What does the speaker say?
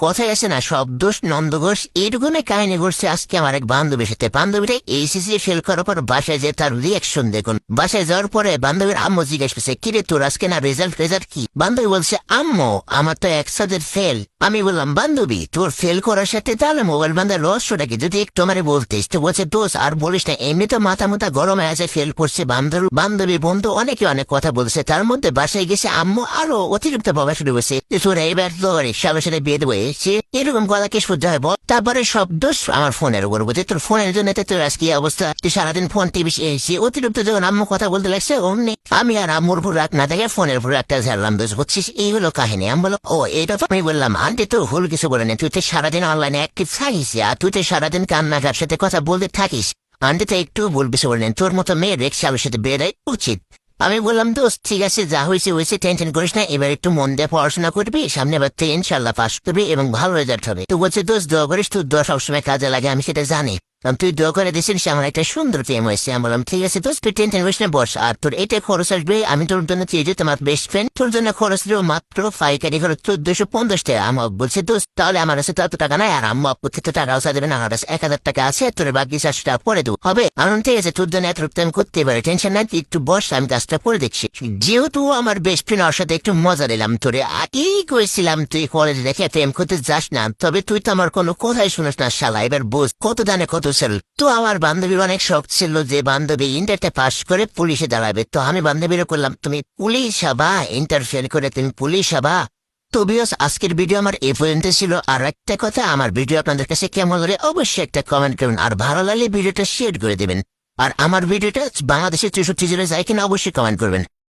কথাই আছে না, সব দোষ নন্দঘোষ। এইটুকুনে কাহিনী ঘটছে আজকে আমার এক বান্ধবীর সাথে। বান্ধবীটা এইচএসসি ফেল করার পর বাসায় যে তার রিয়াকশন দেখুন। বাসায় যাওয়ার পরে বান্ধবীর আম্মু জিজ্ঞেস করছে, কিরে তোর আজকে না রেজাল্ট কি? বান্ধবী বলছে, আম্মু আমার তো 100 ফেল। আমি বললাম, বান্ধবী তোর ফেল করার সাথে তাহলে মোবাইল বান্ধার রহস্যটা কি যদি একটু আমারে বলতিস। তো বলছে, দোষ আর বলিস না, এমনি তো মাথা মুথা গরম হয়ে আছে, ফেল করছে। বান্ধবী বন্ধু অনেকে অনেক কথা বলছে, তার মধ্যে বাসায় গেছে আম্মু আরো অতিরিক্ত ভাবা শুরু করছে, তোর এইবার তো সবার সাথে বিয়ে দেবো এসে এরকম কথা কি সহ্য হয় বল? তারপরে সব দোষ আমার ফোনের উপর বলছে, তোর ফোনের জন্য তোর আজকে অবস্থা, তুই সারাদিন ফোন টিভি এসে অতিরিক্ত যখন আম্মু কথা বলতে লাগছে অমনি আমি আর আম্মুর উপর রাগ না দেখে ফোনের উপর একটা ঝাড়লাম। দোষ বুঝছিস, এই হলো কাহিনী। আমি বলো, ও এটা তো আমি বললাম, আন্টি তো ভুল কিছু বলে না, তুই তো সারাদিন অনলাইনে অ্যাক্টিভ থাকিস আর তুই তো সারাদিন কান্নাকার সাথে কথা বলতে থাকিস। আন্টি তো একটু ভুল কিছু বললেন, তোর মতো মেয়ের রিক্সার সাথে বেড়ে উচিত। আমি বললাম, দোস্ত ঠিক আছে, যা হয়েছে টেনশন করিস না, এবার একটু মন দিয়ে পড়াশোনা করবি, সামনে বার থেকে ইনশাল্লাহ পাস করবি এবং ভালো রেজাল্ট হবে। তো বলছে, দোস্ত দোয়া করিস, তোর দোয়া সবসময় কাজে লাগে, আমি সেটা জানি। তুই দোয়া করে দিচ্ছিস, আমার একটা সুন্দর প্রেম হয়েছে। আমি বললাম, ঠিক আছে দোস্ত, তুই টেনশন করিস না, বস। আর তোর এটা খরচ আসবে, আমি তোর জন্য তুই যে তোমার বেস্ট ফ্রেন্ড, তোর জন্য খরচ দেবো মাত্র পাইকারি খরচ 1450 টাকা। আমার বলছে, দোস্ত তাহলে আমার কাছে তো এত টাকা নাই, আর আম্মু আপু তো টাকা ওসা দেবে না, আমার কাছে 1000 টাকা আছে, তোর বাকি 400 টাকা পরে দেবো হবে। আমার ঠিক আছে, তোর জন্য এত আমি করতে পারি, টেনশন নাই, তুই একটু বস, আমি কাজটা করে দেখছি। যেহেতু আমার বেস্ট ফ্রেন্ড, ওর সাথে একটু মজা দিলাম। তোরে আগেই করেছিলাম তুই কলেজ রেখে প্রেম করতে যাস না, তবে তুই তো আমার কোনো কথাই শুনিস না শালা। এবার বোঝ কত দানে কত সেল। তো আমার বান্ধবীর অনেক শখ ছিল যে বান্ধবী ইন্টারটা পাস করে পুলিশে দাঁড়াবে। তো আমি বান্ধবীরও করলাম, তুমি পুলিশ হবা, ইন্টার ফেল করে তুমি পুলিশ হবা। তো বিয়স, আজকের ভিডিও আমার এই পর্যন্ত ছিল। আর একটা কথা, আমার ভিডিও আপনাদের কাছে কেমন হলে অবশ্যই একটা কমেন্ট করবেন, আর ভালো লাগলে ভিডিওটা শেয়ার করে দেবেন। আর আমার ভিডিওটা বাংলাদেশের 64 জেলায় যায় কিনা অবশ্যই কমেন্ট করবেন।